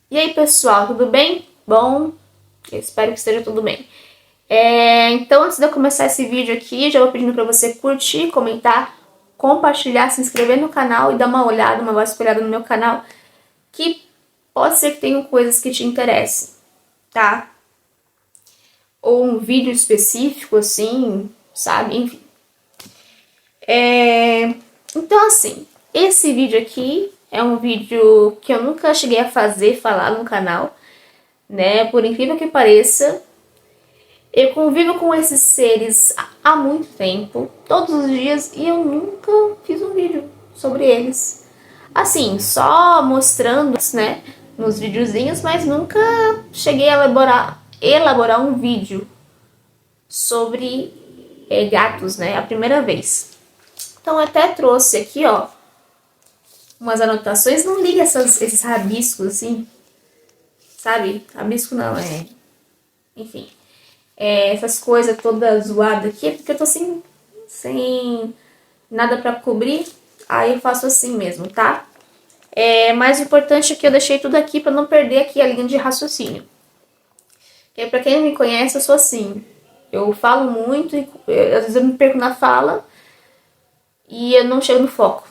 E aí, pessoal, tudo bem? Bom, eu espero que esteja tudo bem. Então, antes de eu começar esse vídeo aqui, já vou pedindo para você curtir, comentar, compartilhar, se inscrever no canal e dar uma olhada, uma vasculhada no meu canal, que pode ser que tenham coisas que te interessem, tá? Ou um vídeo específico, assim, sabe? Enfim. Então, assim, esse vídeo aqui é um vídeo que eu nunca cheguei a falar no canal, né? Por incrível que pareça, eu convivo com esses seres há muito tempo, todos os dias, e eu nunca fiz um vídeo sobre eles. Assim, só mostrando, né, nos videozinhos, mas nunca cheguei a elaborar um vídeo sobre gatos, né, a primeira vez. Então eu até trouxe aqui, ó, umas anotações. Não liga esses rabiscos assim, sabe? Rabisco não, enfim. Essas coisas todas zoadas aqui, porque eu tô sem nada pra cobrir, aí eu faço assim mesmo, tá? Mas o importante é que eu deixei tudo aqui pra não perder aqui a linha de raciocínio. Pra quem não me conhece, eu sou assim. Eu falo muito, às vezes eu me perco na fala e eu não chego no foco,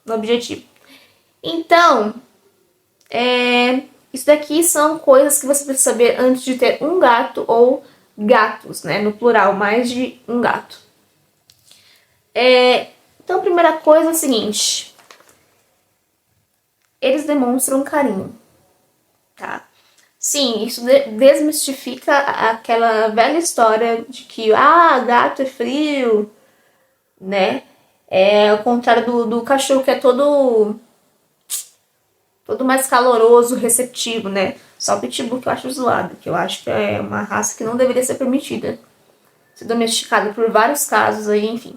no objetivo. Então, isso daqui são coisas que você precisa saber antes de ter um gato ou gatos, né? No plural, mais de um gato. Então, a primeira coisa é a seguinte: eles demonstram carinho, tá? Sim, isso desmistifica aquela velha história de que, gato é frio, né? Ao contrário do cachorro, que é todo mais caloroso, receptivo, né? Só o pitbull que eu acho zoado, que eu acho que é uma raça que não deveria ser permitida ser domesticada por vários casos aí, enfim.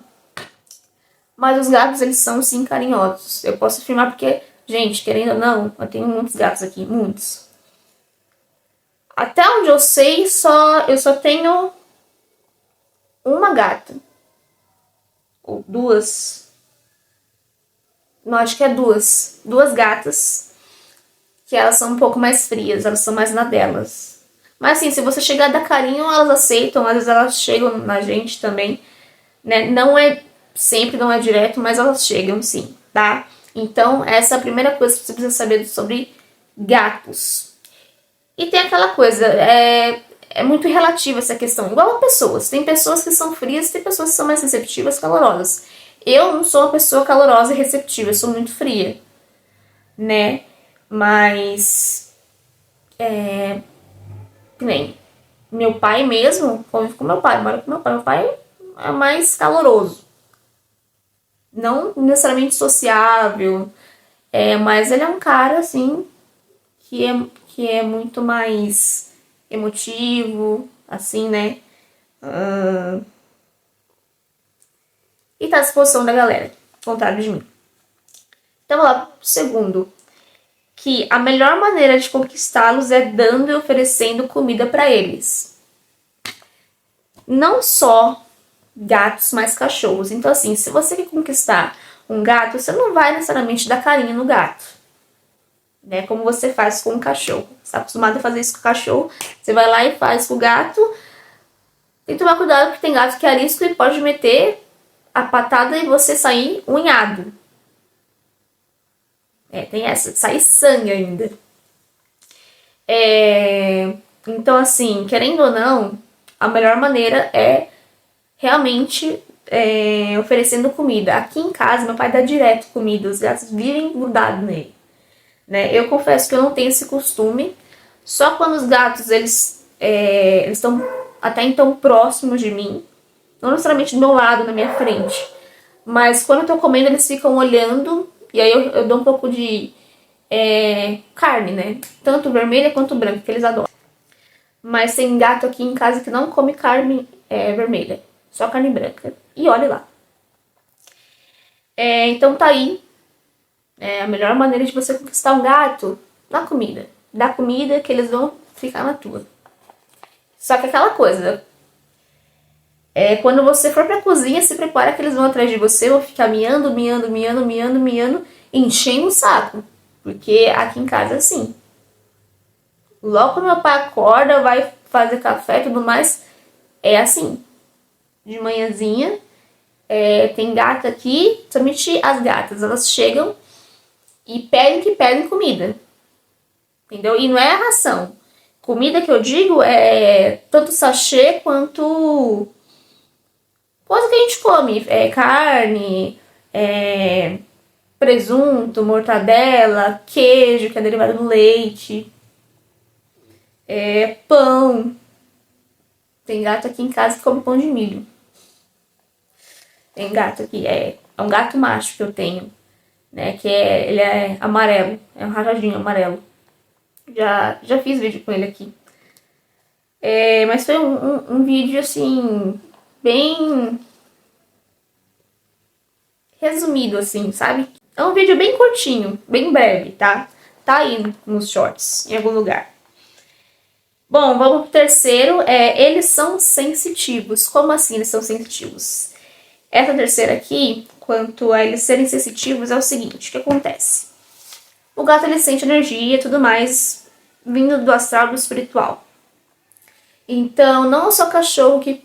Mas os gatos, eles são sim carinhosos. Eu posso afirmar porque, gente, querendo ou não, eu tenho muitos gatos aqui, muitos. Até onde eu sei, eu só tenho uma gata. Ou duas. Não, acho que é duas. Duas gatas. Que elas são um pouco mais frias, elas são mais na delas. Mas assim, se você chegar a dar carinho, elas aceitam, às vezes elas chegam na gente também, né? Não é sempre, não é direto, mas elas chegam sim, tá? Então, essa é a primeira coisa que você precisa saber sobre gatos. E tem aquela coisa, é muito relativa essa questão, igual a pessoas. Tem pessoas que são frias, tem pessoas que são mais receptivas, calorosas. Eu não sou uma pessoa calorosa e receptiva, eu sou muito fria, né? Mas que nem meu pai mesmo, convive com meu pai, mora com meu pai. Meu pai é mais caloroso. Não necessariamente sociável, mas ele é um cara, assim, que é muito mais emotivo, assim, né? E tá à disposição da galera, ao contrário de mim. Então, vamos lá, segundo, que a melhor maneira de conquistá-los é dando e oferecendo comida para eles. Não só gatos, mas cachorros. Então, assim, se você quer conquistar um gato, você não vai necessariamente dar carinho no gato, né? Como você faz com um cachorro. Você está acostumado a fazer isso com o cachorro, você vai lá e faz com o gato. Tem que tomar cuidado porque tem gato que é arisco e pode meter a patada e você sair unhado. Tem essa, sair sangue ainda. Então, assim, querendo ou não, a melhor maneira é realmente oferecendo comida. Aqui em casa, meu pai dá direto comida, os gatos vivem grudados nele, né? Eu confesso que eu não tenho esse costume, só quando os gatos, eles estão até então próximos de mim, não necessariamente do meu lado, na minha frente, mas quando eu tô comendo, eles ficam olhando, e aí eu dou um pouco de carne, né? Tanto vermelha quanto branca, que eles adoram. Mas tem gato aqui em casa que não come carne vermelha, só carne branca. E olha lá. Então tá aí a melhor maneira de você conquistar um gato na comida. Dá comida que eles vão ficar na tua. Só que aquela coisa, quando você for pra cozinha, se prepara que eles vão atrás de você, vão ficar miando, enchendo o saco. Porque aqui em casa é assim. Logo quando meu pai acorda, vai fazer café e tudo mais, é assim. De manhãzinha, tem gata aqui, somente as gatas, elas chegam e pedem comida. Entendeu? E não é ração. Comida que eu digo é tanto sachê quanto coisa que a gente come. É carne, presunto, mortadela, queijo, que é derivado do leite, pão. Tem gato aqui em casa que come pão de milho. Tem gato aqui, é um gato macho que eu tenho, né? Ele é amarelo, é um rajadinho amarelo. Já fiz vídeo com ele aqui. Mas foi um vídeo assim, bem resumido, assim, sabe? É um vídeo bem curtinho, bem breve, tá? Tá aí nos shorts, em algum lugar. Bom, vamos pro terceiro. Eles são sensitivos. Como assim eles são sensitivos? Essa terceira aqui, quanto a eles serem sensitivos, é o seguinte, o que acontece? O gato, ele sente energia e tudo mais vindo do astral, do espiritual. Então, não só cachorro que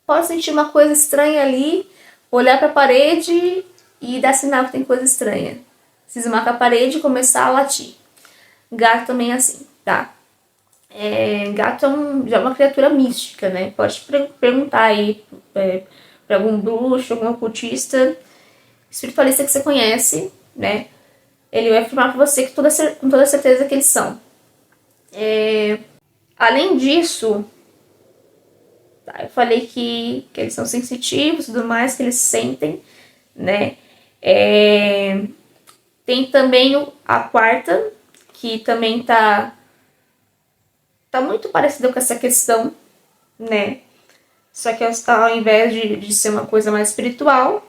pode sentir uma coisa estranha ali, olhar para a parede e dar sinal que tem coisa estranha. Cismar com a parede e começar a latir. Gato também é assim, tá? Gato já é uma criatura mística, né? Pode perguntar aí para algum bruxo, algum ocultista, espiritualista que você conhece, né? Ele vai afirmar para você que com toda certeza que eles são. Além disso, tá, eu falei que eles são sensitivos e tudo mais, que eles sentem, né? Tem também a quarta, que também tá muito parecida com essa questão, né? Só que ao invés de ser uma coisa mais espiritual,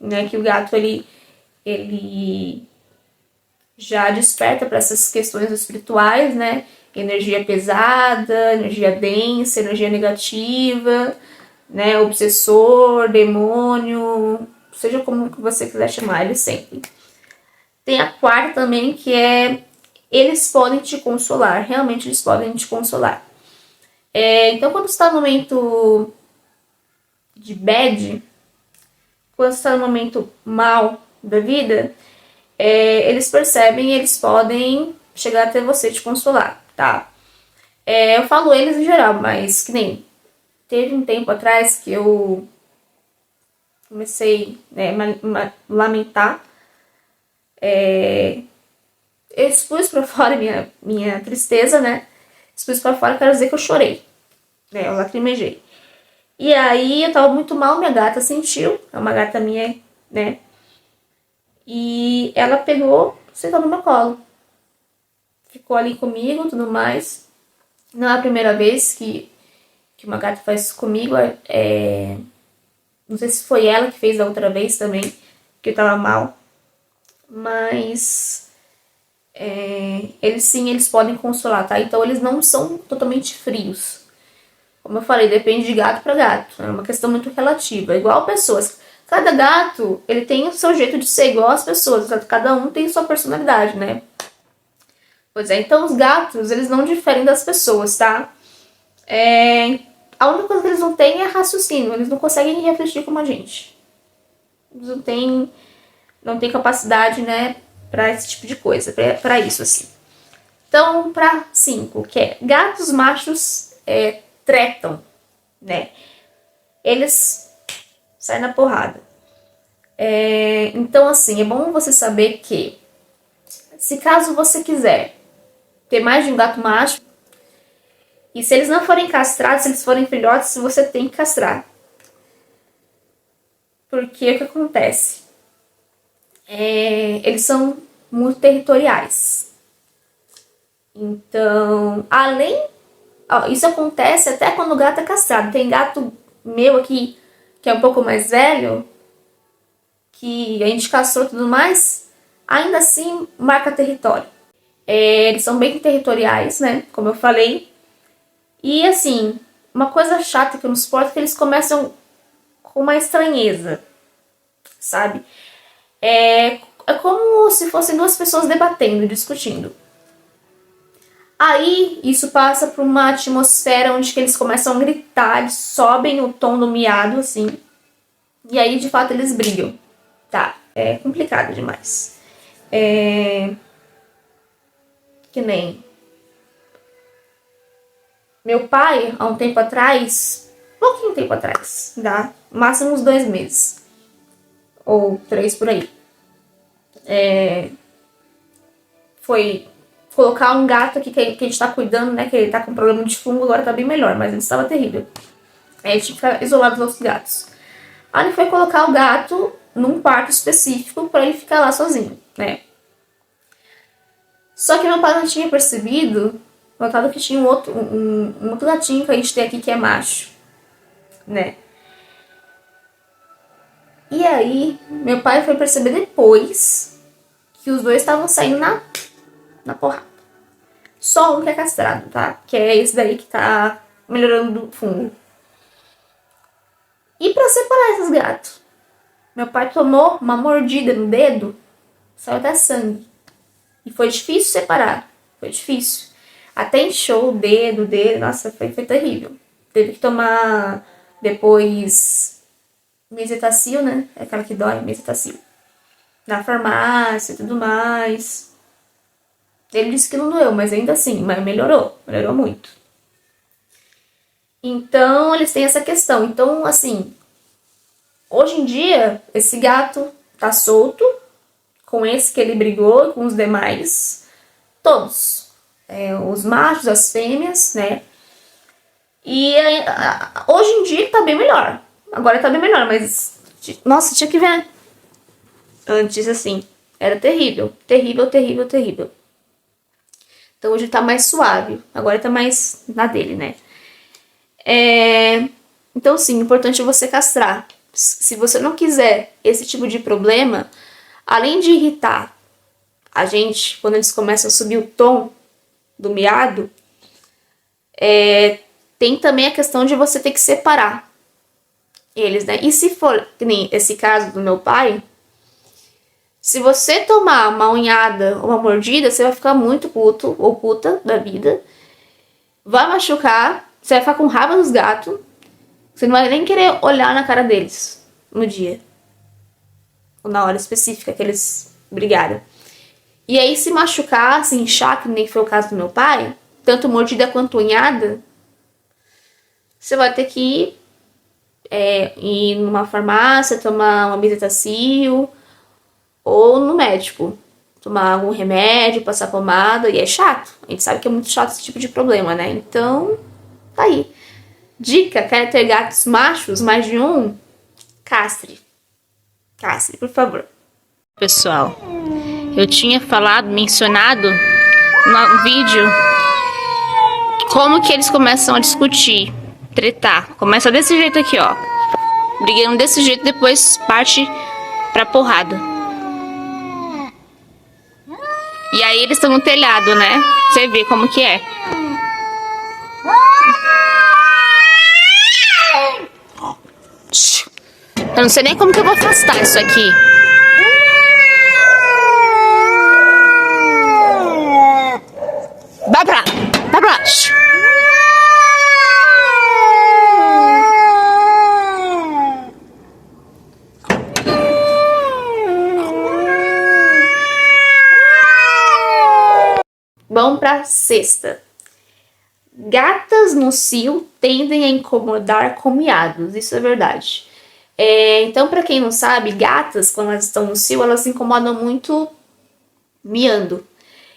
né? Que o gato, ele já desperta para essas questões espirituais, né? Energia pesada, energia densa, energia negativa, né? Obsessor, demônio, seja como que você quiser chamar, ele sempre. Tem a quarta também, que eles podem te consolar, realmente eles podem te consolar. Então, quando você está no momento de bad, quando você está no momento mal da vida, eles percebem e eles podem chegar até você te consolar, tá? Eu falo eles em geral, mas que nem teve um tempo atrás que eu comecei a lamentar. Eu expus pra fora minha tristeza, né? Expus pra fora, quero dizer que eu chorei, né? Eu lacrimejei. E aí eu tava muito mal, minha gata sentiu, é uma gata minha, né? E ela pegou, sentou no meu colo. Ficou ali comigo, tudo mais. Não é a primeira vez que uma gata faz isso comigo. Não sei se foi ela que fez da outra vez também, que eu tava mal. Mas eles podem consolar, tá? Então eles não são totalmente frios. Como eu falei, depende de gato para gato. É uma questão muito relativa. Igual pessoas. Cada gato, ele tem o seu jeito de ser igual às pessoas. Cada um tem sua personalidade, né? Pois é, então os gatos, eles não diferem das pessoas, tá? A única coisa que eles não têm é raciocínio. Eles não conseguem refletir como a gente. Eles não têm capacidade, né, pra esse tipo de coisa. Pra isso, assim. Então, pra 5, que é gatos machos tretam, né? Eles saem na porrada. Então, assim, é bom você saber que, se caso você quiser ter mais de um gato macho, e se eles não forem castrados, se eles forem filhotes, você tem que castrar. Porque o que acontece? Eles são muito territoriais. Então, isso acontece até quando o gato é castrado. Tem gato meu aqui, que é um pouco mais velho, que a gente castrou e tudo mais, ainda assim marca território. Eles são bem territoriais, né? Como eu falei. E assim, uma coisa chata que eu não suporto é que eles começam com uma estranheza, sabe? É como se fossem duas pessoas debatendo, discutindo. Aí, isso passa por uma atmosfera onde que eles começam a gritar, eles sobem o tom do miado, assim. E aí, de fato, eles brigam. Tá, é complicado demais. Que nem... Meu pai, há um tempo atrás, pouquinho tempo atrás, tá? Máximo uns 2 meses. Ou 3 por aí. Foi colocar um gato aqui que a gente tá cuidando, né? Que ele tá com problema de fungo, agora tá bem melhor, mas ele estava terrível. Aí a gente fica isolado dos outros gatos. Aí ele foi colocar o gato num quarto específico pra ele ficar lá sozinho, né? Só que meu pai não tinha percebido, notado que tinha um outro gatinho que a gente tem aqui que é macho, né? E aí, meu pai foi perceber depois que os dois estavam saindo na porrada. Só um que é castrado, tá? Que é esse daí que tá melhorando do fungo. E pra separar esses gatos? Meu pai tomou uma mordida no dedo, saiu até sangue. E foi difícil separar. Foi difícil. Até inchou o dedo dele. Nossa, foi terrível. Teve que tomar depois Mesetacil, né? É aquela que dói, Mesetacil. Na farmácia e tudo mais. Ele disse que não doeu, mas ainda assim, mas melhorou. Melhorou muito. Então, eles têm essa questão. Então, assim, hoje em dia, esse gato tá solto, com esse que ele brigou, com os demais, todos. Os machos, as fêmeas, né? E hoje em dia ele tá bem melhor. Agora tá bem melhor, mas... Nossa, tinha que ver. Antes, assim, era terrível. Terrível, terrível, terrível. Então hoje tá mais suave. Agora tá mais na dele, né? Então, sim, importante é você castrar. Se você não quiser esse tipo de problema, além de irritar a gente, quando eles começam a subir o tom do miado, tem também a questão de você ter que separar eles, né? E se for, que nem esse caso do meu pai, se você tomar uma unhada ou uma mordida, você vai ficar muito puto ou puta da vida, vai machucar, você vai ficar com raiva dos gatos, você não vai nem querer olhar na cara deles no dia. Ou na hora específica que eles brigaram. E aí, se machucar, se inchar, que nem foi o caso do meu pai, tanto mordida quanto unhada, você vai ter que ir numa farmácia, tomar uma Bezetacil, ou no médico, tomar algum remédio, passar pomada, e é chato. A gente sabe que é muito chato esse tipo de problema, né? Então, tá aí. Dica, quer ter gatos machos, mais de um? Castre. Castre, por favor. Pessoal, eu tinha mencionado no vídeo como que eles começam a discutir, tretar. Começa desse jeito aqui, ó. Brigando desse jeito, depois parte pra porrada. E aí eles estão no telhado, né? Você vê como que é. Eu não sei nem como que eu vou afastar isso aqui. Vai pra lá. Vai pra lá. Vamos pra sexta. Gatas no cio tendem a incomodar com miados. Isso é verdade. Então, pra quem não sabe, gatas, quando elas estão no cio, elas se incomodam muito miando.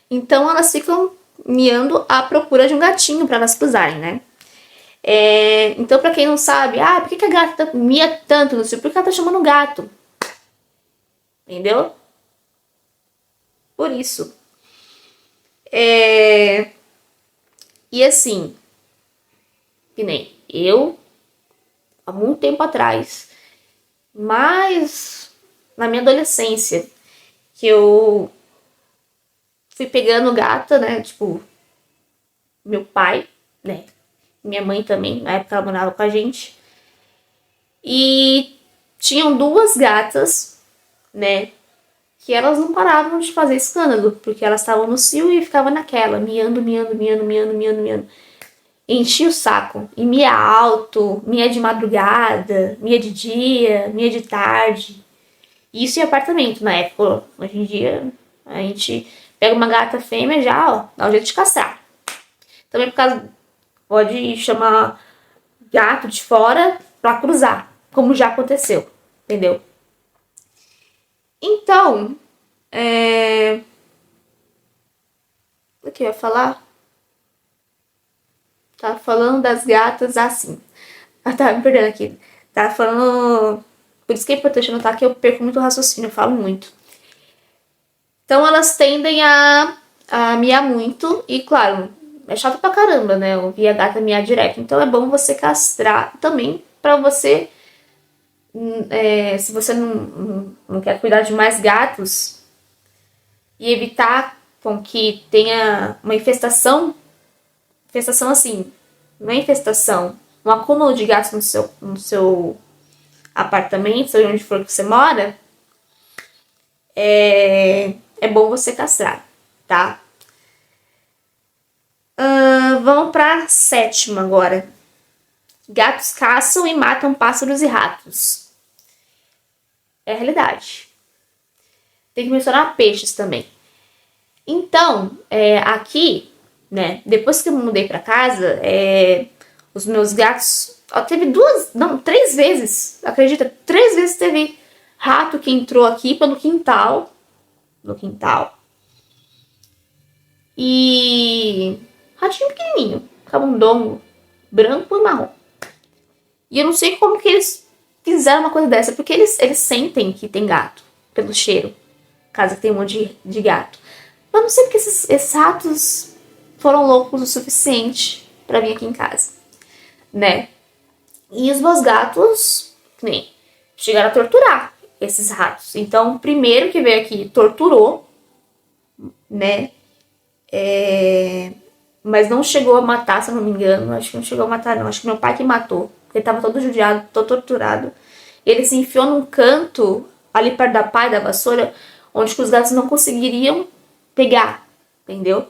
Então, elas ficam miando à procura de um gatinho pra elas pisarem, né? Então, pra quem não sabe, por que a gata mia tanto no cio? Porque ela tá chamando o gato. Entendeu? Por isso. E assim, que nem eu, há muito tempo atrás, mas na minha adolescência, que eu fui pegando gata, né? Tipo, meu pai, né? Minha mãe também, na época ela morava com a gente. E tinham 2 gatas, né? que elas não paravam de fazer escândalo, porque elas estavam no cio e ficavam naquela, miando, miando, miando, miando, miando, miando. Enchia o saco. E mia alto, mia de madrugada, mia de dia, mia de tarde. Isso em apartamento na época. Hoje em dia, a gente pega uma gata fêmea já, ó, dá um jeito de castrar. Também por causa, pode chamar gato de fora pra cruzar, como já aconteceu, entendeu? Então, o que eu ia falar? Tava falando das gatas assim. Ah, tá, me perdendo aqui. Tava falando. Por isso que é importante notar que eu perco muito raciocínio, eu falo muito. Então elas tendem a miar muito. E claro, é chato pra caramba, né? Ouvir a gata miar direto. Então é bom você castrar também pra você. Se você não quer cuidar de mais gatos e evitar com que tenha uma infestação. Infestação assim, não é infestação, um acúmulo de gatos no seu apartamento, seja onde for que você mora, é bom você castrar, tá? Vamos pra sétima agora. Gatos caçam e matam pássaros e ratos. É a realidade. Tem que mencionar peixes também. Então, aqui, né, depois que eu mudei pra casa, os meus gatos. Ó, teve duas, não, 3 vezes, acredita? 3 vezes teve rato que entrou aqui pelo quintal. No quintal. E. Ratinho pequenininho, camundongo, branco e marrom. E eu não sei como que eles fizeram uma coisa dessa, porque eles sentem que tem gato, pelo cheiro. Casa que tem um monte de gato. Mas não sei porque esses ratos foram loucos o suficiente pra vir aqui em casa, né? E os meus gatos, nem, chegaram a torturar esses ratos. Então, o primeiro que veio aqui torturou, né? Mas não chegou a matar, se eu não me engano. Acho que não chegou a matar, não. Acho que meu pai que matou. Ele tava todo judiado, todo torturado. Ele se enfiou num canto, ali perto da pá e da vassoura, onde os gatos não conseguiriam pegar, entendeu?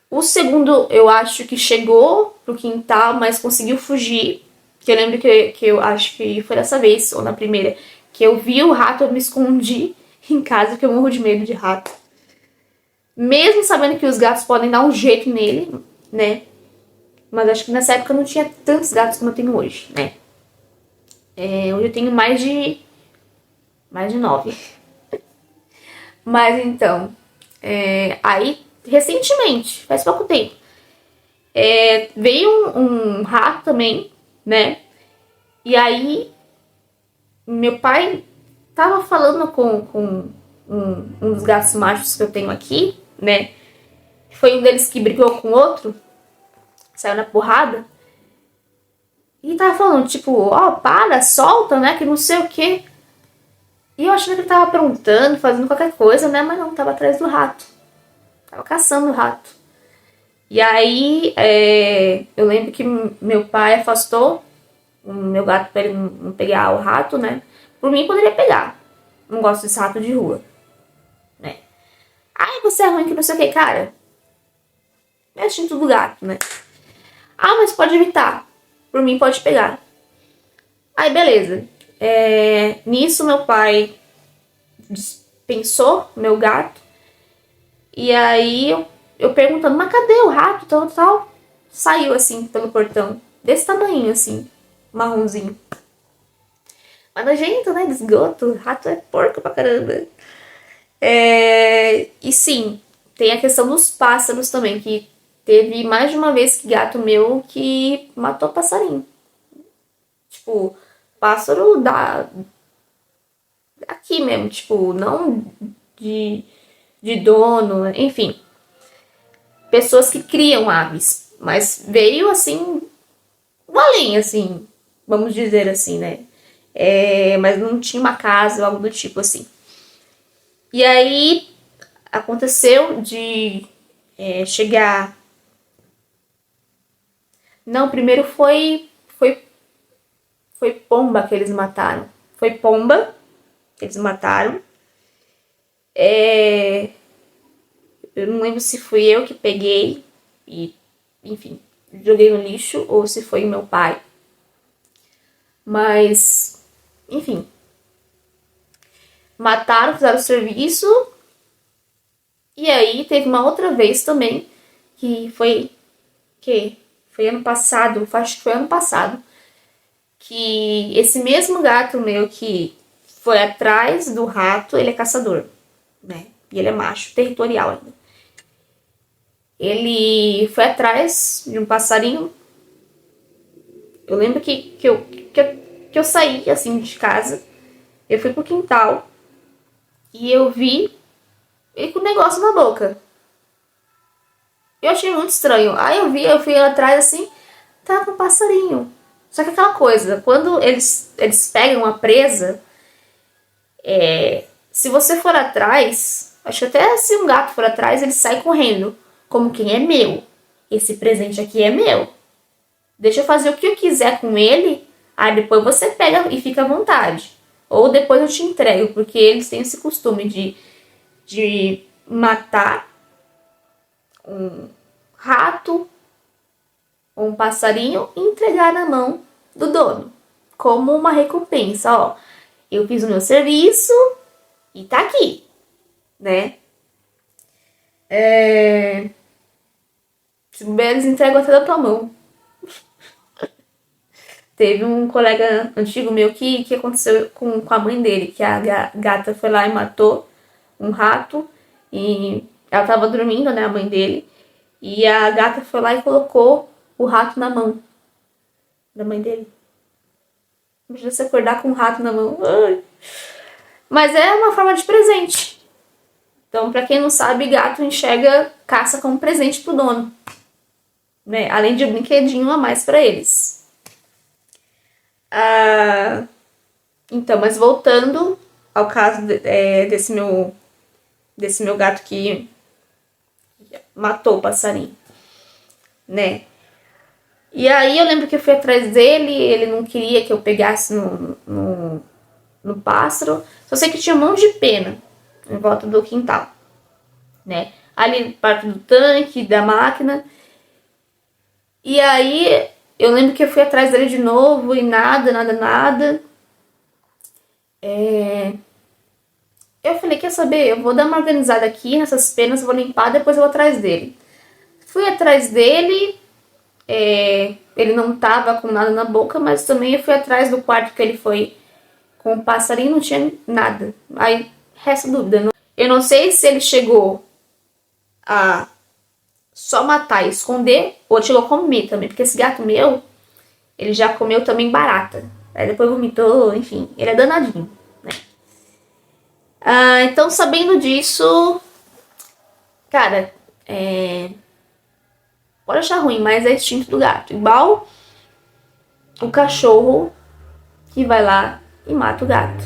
O segundo, eu acho que chegou pro quintal, mas conseguiu fugir. Que eu lembro que eu acho que foi dessa vez, ou na primeira, que eu vi o rato, eu me escondi em casa, porque eu morro de medo de rato. Mesmo sabendo que os gatos podem dar um jeito nele, né? Mas acho que nessa época eu não tinha tantos gatos como eu tenho hoje, né? Hoje eu tenho mais de 9. Mas então, aí, recentemente, faz pouco tempo, veio um rato também, né? E aí, meu pai tava falando com um dos gatos machos que eu tenho aqui, né? Foi um deles que brigou com o outro, saiu na porrada. E tava falando, tipo, ó, para, solta, né? Que não sei o quê. E eu achando que ele tava aprontando, fazendo qualquer coisa, né? Mas não, tava atrás do rato. Tava caçando o rato. E aí, eu lembro que meu pai afastou o meu gato pra ele não pegar o rato, né? Por mim, poderia pegar. Não gosto desse rato de rua, né? Ai, você é ruim que não sei o que, cara. É instinto do gato, né? Ah, mas pode evitar. Por mim, pode pegar. Aí, beleza. Nisso, meu pai dispensou meu gato. E aí, eu perguntando, mas cadê o rato, tal, tal? Saiu, assim, pelo portão. Desse tamanho, assim, marronzinho. Mas nojento, né? De esgoto. Rato é porco pra caramba. E sim, tem a questão dos pássaros também, que teve mais de uma vez que gato meu que matou passarinho. Tipo, pássaro aqui mesmo, tipo, não de dono, enfim. Pessoas que criam aves, mas veio assim, um além, assim, vamos dizer assim, né? Mas não tinha uma casa ou algo do tipo assim. E aí aconteceu de chegar. Não, primeiro foi pomba que eles mataram. foi pomba, eles mataram. Eu não lembro se fui eu que peguei e, enfim, joguei no lixo ou se foi meu pai. Mas, enfim, mataram, fizeram o serviço. E aí teve uma outra vez também, que foi ano passado, acho que foi ano passado, que esse mesmo gato meu que foi atrás do rato, ele é caçador, né? E ele é macho, territorial ainda. Ele foi atrás de um passarinho. Eu lembro que eu saí, assim, de casa. Eu fui pro quintal e eu vi ele com o negócio na boca. Eu achei muito estranho. Aí eu fui atrás, assim, tava um passarinho. Só que aquela coisa, quando eles pegam a presa, se você for atrás, acho que até se um gato for atrás, ele sai correndo. Como quem é meu. Esse presente aqui é meu. Deixa eu fazer o que eu quiser com ele, aí depois você pega e fica à vontade. Ou depois eu te entrego, porque eles têm esse costume de matar um rato ou um passarinho e entregar na mão do dono. Como uma recompensa, ó. Eu fiz o meu serviço e tá aqui, né? Se bobear, eles entregam até da tua mão. Teve um colega antigo meu que aconteceu com a mãe dele, que a gata foi lá e matou um rato e ela tava dormindo, né, a mãe dele, e a gata foi lá e colocou o rato na mão da mãe dele. Imagina você acordar com um rato na mão. Ai. Mas é uma forma de presente. Então, pra quem não sabe, gato enxerga caça como presente pro dono, né? Além de um brinquedinho a mais pra eles. Então, mas voltando ao caso desse meu gato que matou o passarinho, né? E aí eu lembro que eu fui atrás dele, ele não queria que eu pegasse no pássaro. Só sei que tinha um monte de pena em volta do quintal, né? Ali perto do tanque, da máquina. E aí eu lembro que eu fui atrás dele de novo e nada. Eu falei, quer saber? Eu vou dar uma organizada aqui nessas penas, vou limpar, depois eu vou atrás dele. Fui atrás dele, ele não tava com nada na boca, mas também eu fui atrás do quarto que ele foi com o passarinho, não tinha nada. Aí, resta dúvida. Eu não sei se ele chegou a só matar e esconder, ou ele chegou a comer também, porque esse gato meu, ele já comeu também barata. Aí depois vomitou, enfim, ele é danadinho, né? Então, sabendo disso, cara, pode achar ruim, mas é instinto do gato. Igual o cachorro que vai lá e mata o gato.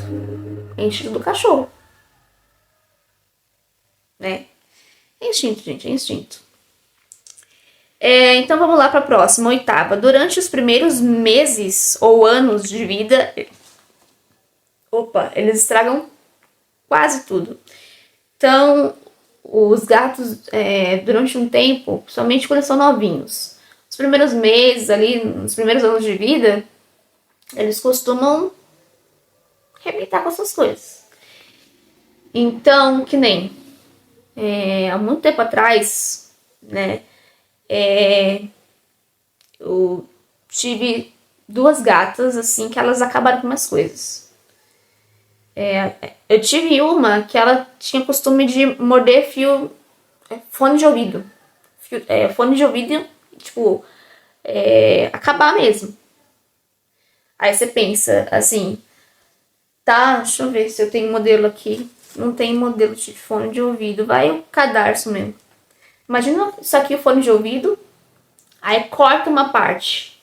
É instinto do cachorro, né? É instinto, gente, é instinto. Então vamos lá para a próxima, oitava. Durante os primeiros meses ou anos de vida, eles estragam quase tudo. Então, os gatos, durante um tempo, somente quando são novinhos, os primeiros meses ali, nos primeiros anos de vida, eles costumam arrebentar com essas coisas. Então, que nem há muito tempo atrás, né, eu tive duas gatas, assim, que elas acabaram com umas coisas. Eu tive uma que ela tinha costume de morder fone de ouvido. Fone de ouvido, tipo, acabar mesmo. Aí você pensa, assim, tá, deixa eu ver se eu tenho modelo aqui. Não tem modelo de fone de ouvido, vai o cadarço mesmo. Imagina isso aqui, o fone de ouvido, aí corta uma parte,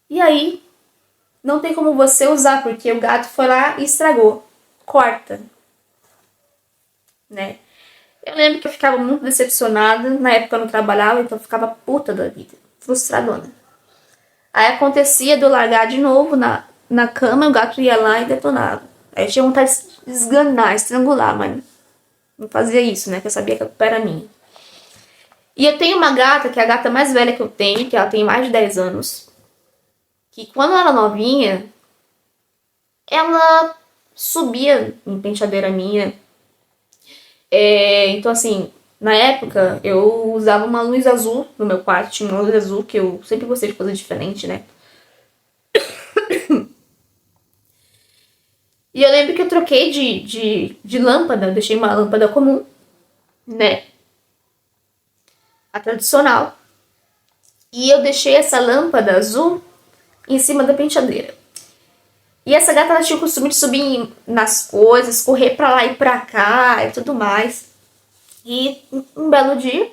e aí não tem como você usar, porque o gato foi lá e estragou. Corta, né? Eu lembro que eu ficava muito decepcionada, na época eu não trabalhava, então eu ficava puta da vida, frustradona. Aí acontecia de eu largar de novo na cama, o gato ia lá e detonava. Aí eu tinha vontade de esganar, estrangular, mas não fazia isso, né? Porque eu sabia que a culpa era minha. E eu tenho uma gata, que é a gata mais velha que eu tenho, que ela tem mais de 10 anos. Que quando ela era novinha, ela subia em penteadeira minha. Então, assim, na época, eu usava uma luz azul no meu quarto. Tinha uma luz azul, que eu sempre gostei de coisa diferente, né? E eu lembro que eu troquei de lâmpada. Eu deixei uma lâmpada comum, né? A tradicional. E eu deixei essa lâmpada azul em cima da penteadeira. E essa gata, ela tinha o costume de subir nas coisas, correr pra lá e pra cá e tudo mais. E um belo dia,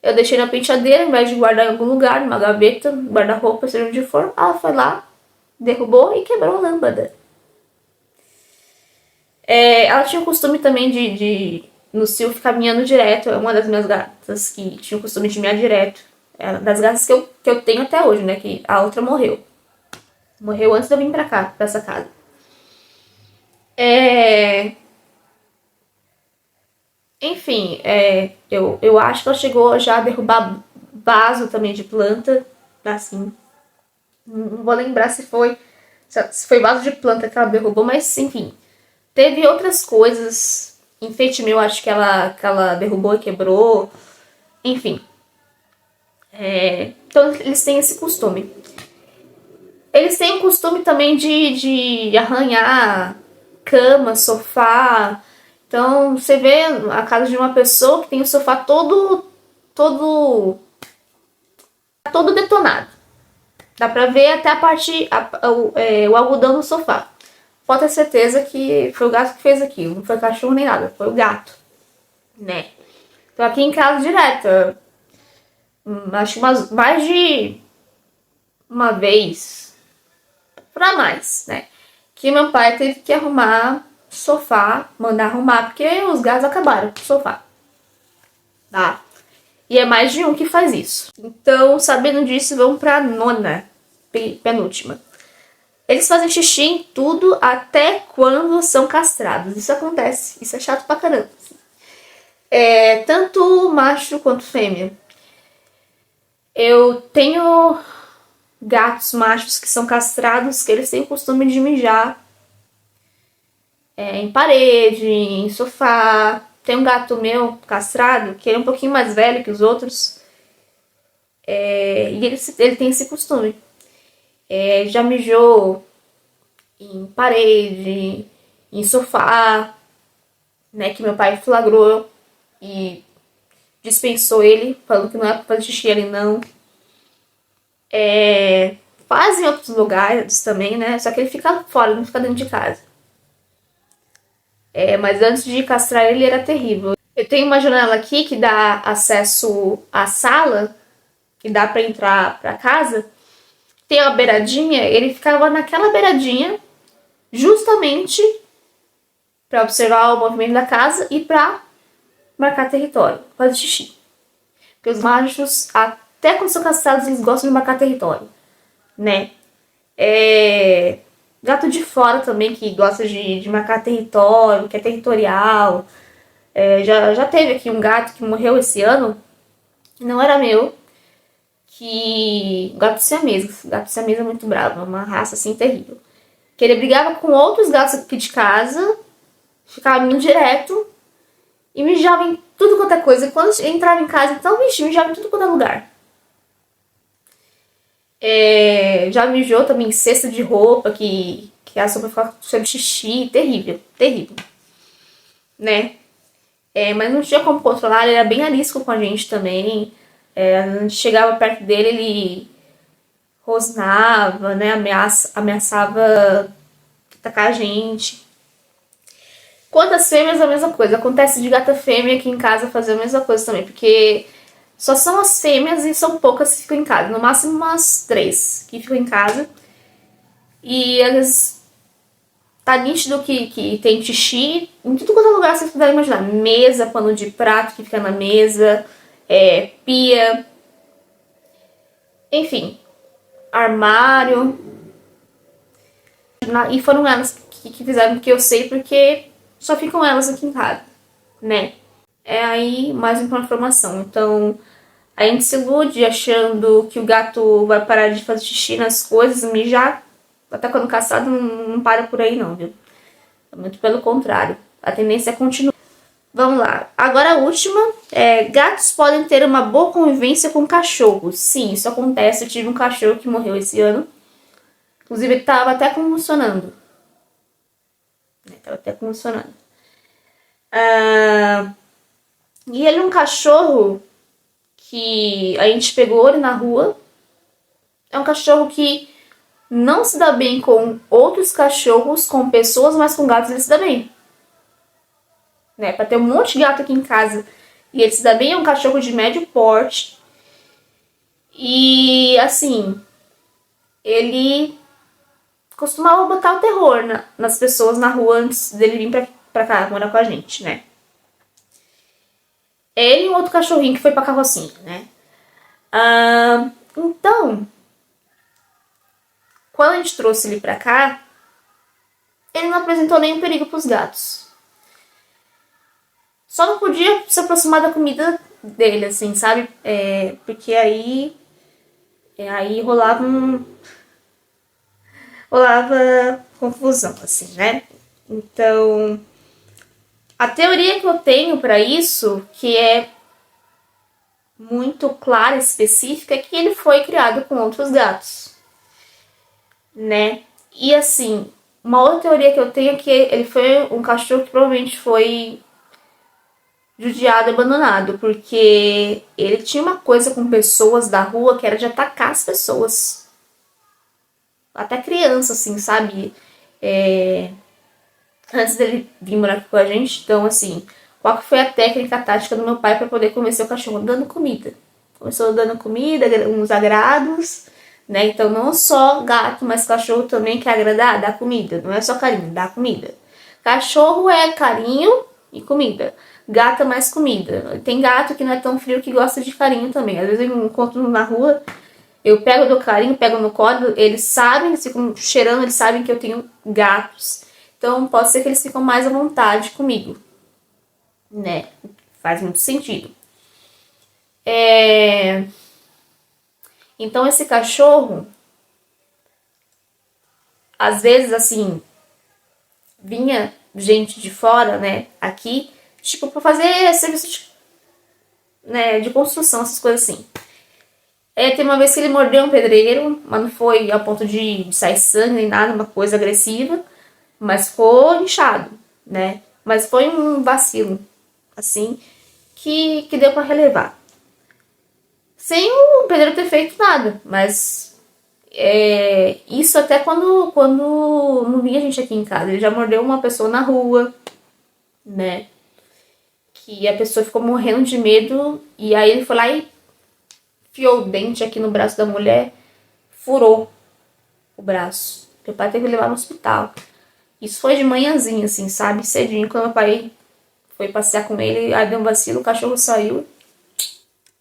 eu deixei na penteadeira, ao invés de guardar em algum lugar, numa gaveta, guarda-roupa, seja onde for, ela foi lá, derrubou e quebrou a lâmpada. Ela tinha o costume também no cio, ficar miando direto. É uma das minhas gatas que tinha o costume de miar direto. É uma das gatas que eu tenho até hoje, né? Que a outra morreu. Morreu antes de eu vir pra cá, pra essa casa. Enfim, eu acho que ela chegou já a derrubar vaso também de planta. Assim. Não vou lembrar se foi vaso de planta que ela derrubou, mas enfim. Teve outras coisas. Enfeite meu, acho que ela derrubou e quebrou. Enfim. Então eles têm esse costume. Eles têm o costume também de arranhar cama, sofá. Então você vê a casa de uma pessoa que tem o sofá todo detonado. Dá pra ver até a parte, o algodão do sofá. Pode ter certeza que foi o gato que fez aquilo. Não foi o cachorro nem nada, foi o gato. Né? Tô aqui em casa direto. Acho que mais de uma vez. Pra mais, né? Que meu pai teve que arrumar sofá, mandar arrumar, porque os gatos acabaram com o sofá. Tá? E é mais de um que faz isso. Então, sabendo disso, vamos pra nona, penúltima. Eles fazem xixi em tudo até quando são castrados. Isso acontece. Isso é chato pra caramba. Tanto macho quanto fêmea. Eu tenho gatos machos que são castrados, que eles têm o costume de mijar em parede, em sofá. Tem um gato meu castrado, que ele é um pouquinho mais velho que os outros. E ele tem esse costume. Já mijou em parede, em sofá, né? Que meu pai flagrou e dispensou ele, falando que não é pra fazer xixi ali, não. Faz em outros lugares também, né? Só que ele fica fora, não fica dentro de casa. Mas antes de castrar ele era terrível. Eu tenho uma janela aqui que dá acesso à sala, que dá pra entrar pra casa. Tem uma beiradinha, ele ficava naquela beiradinha justamente pra observar o movimento da casa e pra marcar território, fazer xixi. Porque os machos, até quando são castrados, eles gostam de marcar território, né? Gato de fora também, que gosta de marcar território, que é territorial. Já teve aqui um gato que morreu esse ano, que não era meu, que... Gato siamês. Gato siamês é muito bravo, é uma raça assim terrível. Que ele brigava com outros gatos aqui de casa, ficava indo direto e mijava em tudo quanto é coisa. E quando entrava em casa, então, mijava em tudo quanto é lugar. Já mijou também em cesta de roupa, que a sopa ficava cheia de xixi. Terrível, terrível. Né? Mas não tinha como controlar, ele era bem arisco com a gente também. A gente chegava perto dele, ele rosnava, né? Ameaçava atacar a gente. Quanto às fêmeas, a mesma coisa. Acontece de gata fêmea aqui em casa fazer a mesma coisa também, porque só são as fêmeas e são poucas que ficam em casa. No máximo umas 3 que ficam em casa. E às vezes tá nítido que tem xixi em tudo quanto é lugar que vocês puderem imaginar. Mesa, pano de prato que fica na mesa, pia. Enfim. armário. E foram elas que fizeram, porque eu sei, porque só ficam elas aqui em casa, né? É aí mais uma informação. Então, a gente se ilude achando que o gato vai parar de fazer xixi nas coisas, mijar, até quando castrado, não para por aí não, viu? Muito pelo contrário. A tendência é continuar. Vamos lá. Agora a última. Gatos podem ter uma boa convivência com cachorros. Sim, isso acontece. Eu tive um cachorro que morreu esse ano. Inclusive, ele estava até convulsionando. E ele é um cachorro que a gente pegou ele na rua. É um cachorro que não se dá bem com outros cachorros, com pessoas, mas com gatos ele se dá bem. Né? Pra ter um monte de gato aqui em casa e ele se dá bem, é um cachorro de médio porte. E assim, ele costumava botar o terror nas pessoas na rua antes dele vir pra cá morar com a gente, né? Ele e um outro cachorrinho que foi pra carrocinha, né? Então, quando a gente trouxe ele pra cá, ele não apresentou nenhum perigo pros gatos. Só não podia se aproximar da comida dele, assim, sabe? Porque aí rolava confusão, assim, né? Então, a teoria que eu tenho pra isso, que é muito clara e específica, é que ele foi criado com outros gatos, né? E assim, uma outra teoria que eu tenho é que ele foi um cachorro que provavelmente foi judiado e abandonado, porque ele tinha uma coisa com pessoas da rua que era de atacar as pessoas. Até criança, assim, sabe? Antes dele vir morar aqui com a gente, então, assim, qual que foi a técnica, a tática do meu pai para poder convencer o cachorro? Dando comida. Começou dando comida, uns agrados, né? Então, não só gato, mas cachorro também quer agradar, dá comida. Não é só carinho, dá comida. Cachorro é carinho e comida. Gato é mais comida. Tem gato que não é tão frio que gosta de carinho também. Às vezes eu encontro na rua, eu pego do carinho, pego no colo, eles sabem, eles ficam cheirando, eles sabem que eu tenho gatos. Então pode ser que eles ficam mais à vontade comigo, né? Faz muito sentido. Então esse cachorro, às vezes assim, vinha gente de fora, né, aqui, tipo, pra fazer serviço de construção, essas coisas assim. Tem uma vez que ele mordeu um pedreiro, mas não foi a ponto de sair sangue nem nada, uma coisa agressiva, mas ficou inchado, né? Mas foi um vacilo, assim, que deu pra relevar. Sem o pedreiro ter feito nada, mas isso até quando não vinha gente aqui em casa. Ele já mordeu uma pessoa na rua, né? Que a pessoa ficou morrendo de medo, e aí ele foi lá e enfiou o dente aqui no braço da mulher, furou o braço. Meu pai teve que levar no hospital. Isso foi de manhãzinha, assim, sabe? Cedinho, quando meu pai foi passear com ele, aí deu um vacilo, o cachorro saiu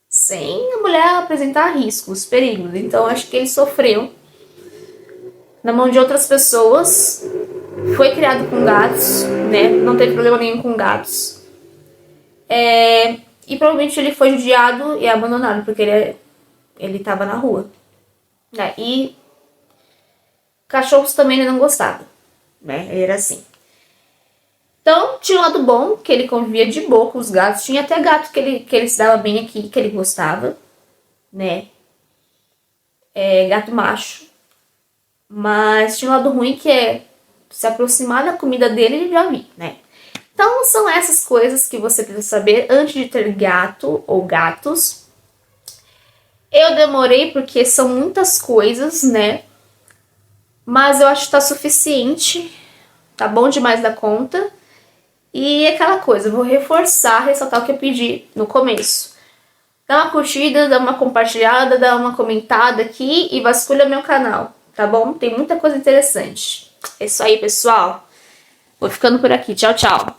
sem a mulher apresentar riscos, perigos. Então, acho que ele sofreu na mão de outras pessoas. Foi criado com gatos, né? Não teve problema nenhum com gatos. E provavelmente ele foi judiado e abandonado, porque ele tava na rua. E cachorros também ele não gostava, né? Ele era assim. Então, tinha um lado bom, que ele convivia de boa com os gatos. Tinha até gato que ele se dava bem aqui, que ele gostava, né? Gato macho. Mas tinha um lado ruim, que é se aproximar da comida dele, ele já vi, né? Então, são essas coisas que você precisa saber antes de ter gato ou gatos. Eu demorei porque são muitas coisas, né? Mas eu acho que tá suficiente. Tá bom demais da conta. E aquela coisa, eu vou ressaltar o que eu pedi no começo. Dá uma curtida, dá uma compartilhada, dá uma comentada aqui e vasculha meu canal, tá bom? Tem muita coisa interessante. É isso aí, pessoal. Vou ficando por aqui. Tchau, tchau.